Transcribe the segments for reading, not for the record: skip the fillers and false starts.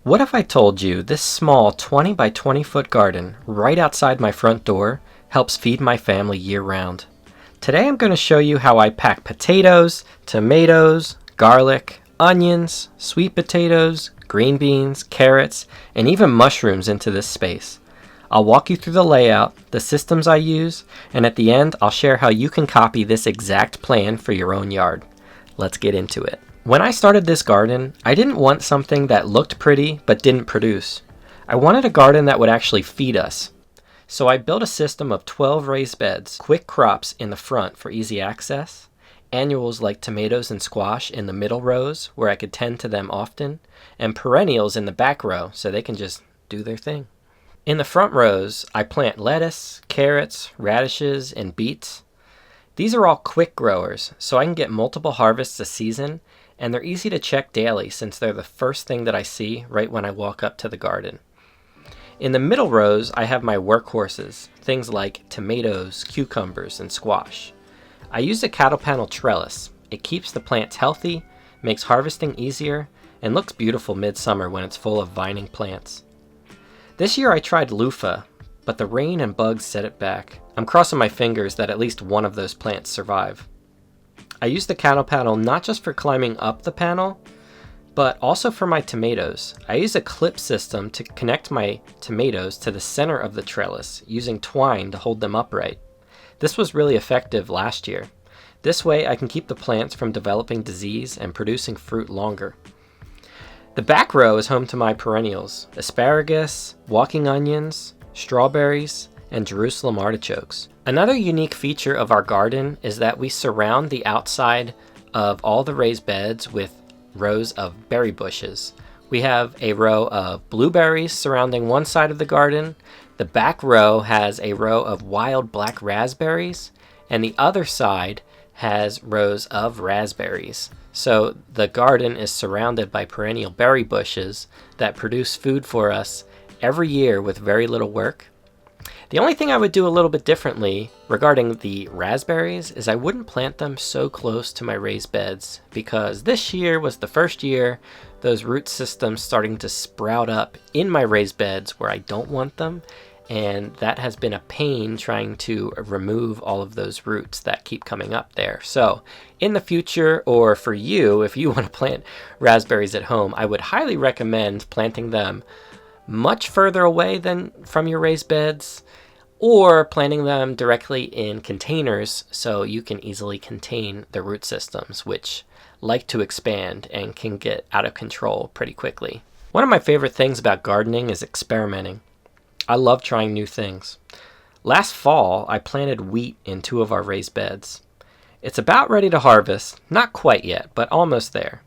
What if I told you this small 20 by 20 foot garden right outside my front door helps feed my family year round? Today I'm going to show you how I pack potatoes, tomatoes, garlic, onions, sweet potatoes, green beans, carrots, and even mushrooms into this space. I'll walk you through the layout, the systems I use, and at the end I'll share how you can copy this exact plan for your own yard. Let's get into it. When I started this garden, I didn't want something that looked pretty but didn't produce. I wanted a garden that would actually feed us. So I built a system of 12 raised beds, quick crops in the front for easy access, annuals like tomatoes and squash in the middle rows where I could tend to them often, and perennials in the back row so they can just do their thing. In the front rows, I plant lettuce, carrots, radishes, and beets. These are all quick growers, so I can get multiple harvests a season, and they're easy to check daily since they're the first thing that I see right when I walk up to the garden. In the middle rows, I have my workhorses, things like tomatoes, cucumbers, and squash. I use a cattle panel trellis. It keeps the plants healthy, makes harvesting easier, and looks beautiful midsummer when it's full of vining plants. This year I tried loofah, but the rain and bugs set it back. I'm crossing my fingers that at least one of those plants survive. I use the cattle panel not just for climbing up the panel, but also for my tomatoes. I use a clip system to connect my tomatoes to the center of the trellis using twine to hold them upright. This was really effective last year. This way I can keep the plants from developing disease and producing fruit longer. The back row is home to my perennials: asparagus, walking onions, strawberries, and Jerusalem artichokes. Another unique feature of our garden is that we surround the outside of all the raised beds with rows of berry bushes. We have a row of blueberries surrounding one side of the garden. The back row has a row of wild black raspberries, and the other side has rows of raspberries. So the garden is surrounded by perennial berry bushes that produce food for us every year with very little work. The only thing I would do a little bit differently regarding the raspberries is I wouldn't plant them so close to my raised beds, because this year was the first year those root systems starting to sprout up in my raised beds where I don't want them, and that has been a pain trying to remove all of those roots that keep coming up there. So in the future, or for you, if you want to plant raspberries at home, I would highly recommend planting them much further away than from your raised beds, or planting them directly in containers so you can easily contain the root systems, which like to expand and can get out of control pretty quickly. One of my favorite things about gardening is experimenting. I love trying new things. Last fall, I planted wheat in 2 of our raised beds. It's about ready to harvest, not quite yet, but almost there.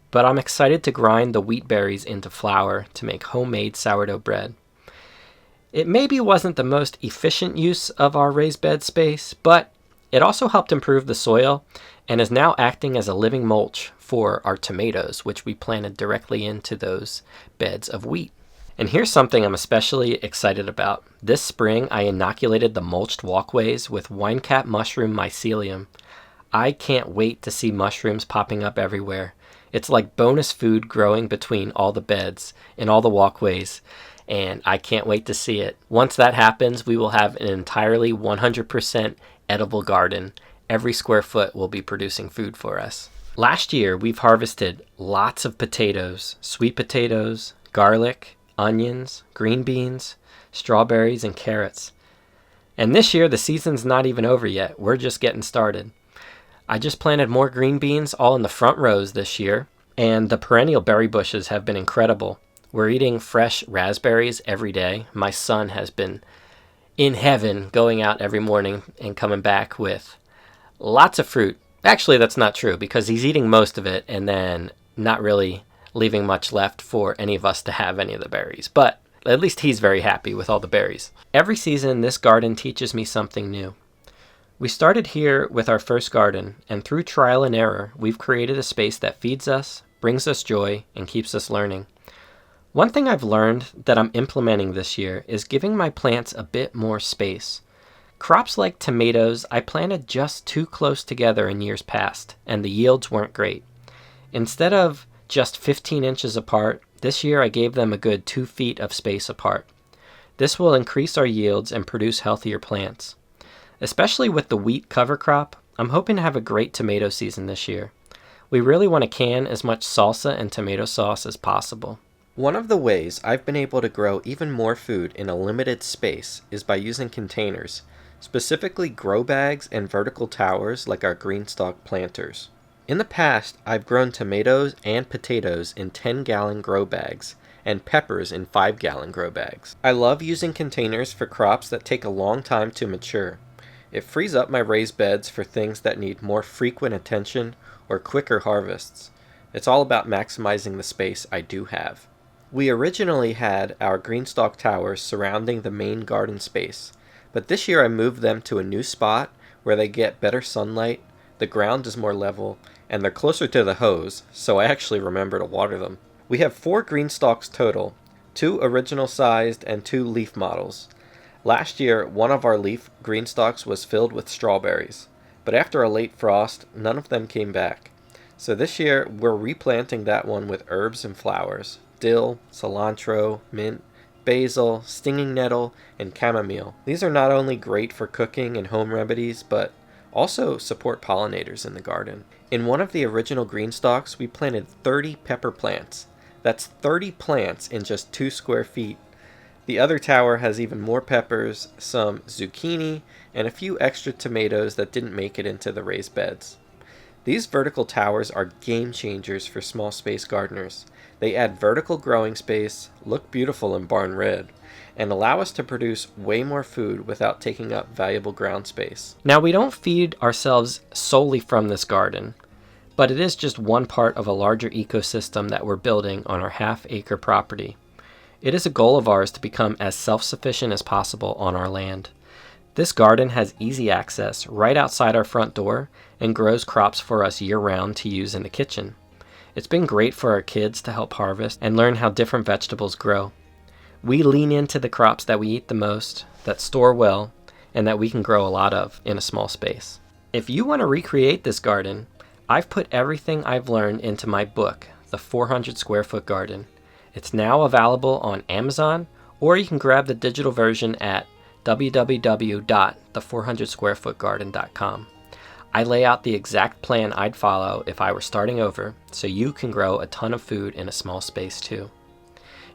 But I'm excited to grind the wheat berries into flour to make homemade sourdough bread. It maybe wasn't the most efficient use of our raised bed space, but it also helped improve the soil and is now acting as a living mulch for our tomatoes, which we planted directly into those beds of wheat. And here's something I'm especially excited about. This spring, I inoculated the mulched walkways with winecap mushroom mycelium. I can't wait to see mushrooms popping up everywhere. It's like bonus food growing between all the beds and all the walkways, and I can't wait to see it. Once that happens, we will have an entirely 100% edible garden. Every square foot will be producing food for us. Last year, we've harvested lots of potatoes, sweet potatoes, garlic, onions, green beans, strawberries, and carrots. And this year, the season's not even over yet. We're just getting started. I just planted more green beans all in the front rows this year, and the perennial berry bushes have been incredible. We're eating fresh raspberries every day. My son has been in heaven, going out every morning and coming back with lots of fruit. Actually, that's not true, because he's eating most of it and then not really leaving much left for any of us to have any of the berries. But at least he's very happy with all the berries. Every season, this garden teaches me something new. We started here with our first garden, and through trial and error, we've created a space that feeds us, brings us joy, and keeps us learning. One thing I've learned that I'm implementing this year is giving my plants a bit more space. Crops like tomatoes I planted just too close together in years past, and the yields weren't great. Instead of just 15 inches apart This year I gave them a good 2 feet of space apart. This will increase our yields and produce healthier plants. Especially with the wheat cover crop, I'm hoping to have a great tomato season this year. We really want to can as much salsa and tomato sauce as possible. One of the ways I've been able to grow even more food in a limited space is by using containers, specifically grow bags and vertical towers like our greenstock planters. In the past, I've grown tomatoes and potatoes in 10-gallon grow bags and peppers in 5-gallon grow bags. I love using containers for crops that take a long time to mature. It frees up my raised beds for things that need more frequent attention or quicker harvests. It's all about maximizing the space I do have. We originally had our greenstock towers surrounding the main garden space, but this year I moved them to a new spot where they get better sunlight, the ground is more level, and they're closer to the hose, so I actually remember to water them. We have 4 greenstalks total, 2 original sized and 2 leaf models. Last year, one of our leaf greenstalks was filled with strawberries, but after a late frost, none of them came back. So this year, we're replanting that one with herbs and flowers: dill, cilantro, mint, basil, stinging nettle, and chamomile. These are not only great for cooking and home remedies, but also support pollinators in the garden. In one of the original greenstalks, we planted 30 pepper plants. That's 30 plants in just 2 square feet. The other tower has even more peppers, some zucchini, and a few extra tomatoes that didn't make it into the raised beds. These vertical towers are game changers for small space gardeners. They add vertical growing space, look beautiful in barn red, and allow us to produce way more food without taking up valuable ground space. Now, we don't feed ourselves solely from this garden, but it is just one part of a larger ecosystem that we're building on our half-acre property. It is a goal of ours to become as self-sufficient as possible on our land. This garden has easy access right outside our front door and grows crops for us year-round to use in the kitchen. It's been great for our kids to help harvest and learn how different vegetables grow. We lean into the crops that we eat the most, that store well, and that we can grow a lot of in a small space. If you want to recreate this garden, I've put everything I've learned into my book, The 400 Square Foot Garden. It's now available on Amazon, or you can grab the digital version at www.the400squarefootgarden.com. I lay out the exact plan I'd follow if I were starting over, so you can grow a ton of food in a small space too.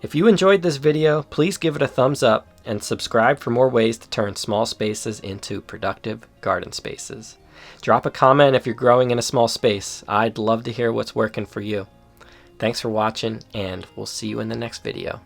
If you enjoyed this video, please give it a thumbs up and subscribe for more ways to turn small spaces into productive garden spaces. Drop a comment if you're growing in a small space. I'd love to hear what's working for you. Thanks for watching, and we'll see you in the next video.